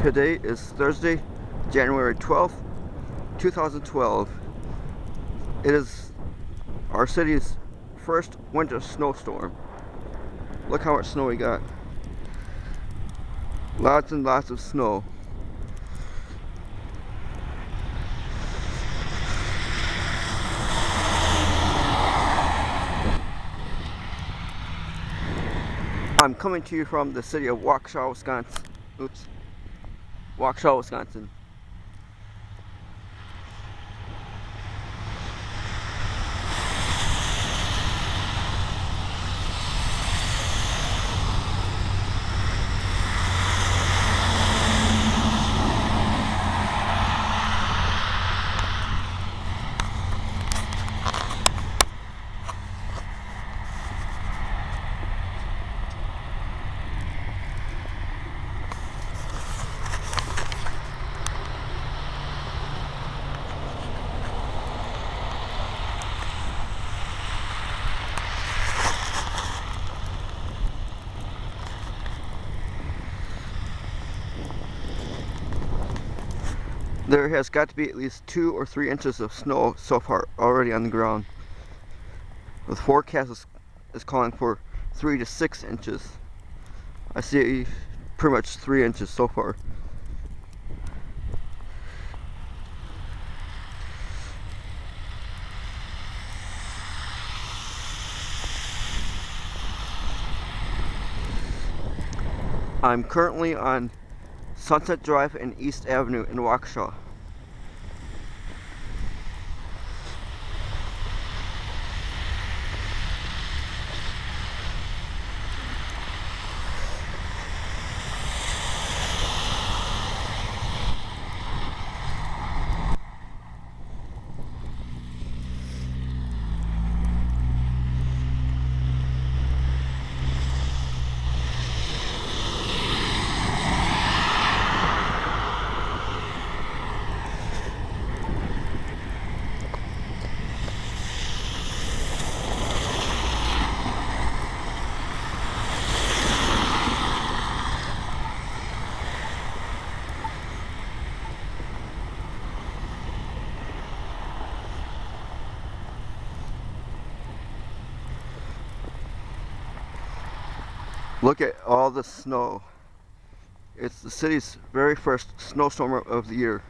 Today is Thursday, January 12th, 2012. It is our city's first winter snowstorm. Look how much snow we got. Lots and lots of snow. I'm coming to you from the city of Waukesha, Wisconsin. Waukesha, Wisconsin. There has got to be at least 2 or 3 inches of snow so far already on the ground. The forecast is calling for 3 to 6 inches. I see pretty much 3 inches so far. I'm currently on Sunset Drive and East Avenue in Waukesha. Look at all the snow. It's the city's very first snowstorm of the year.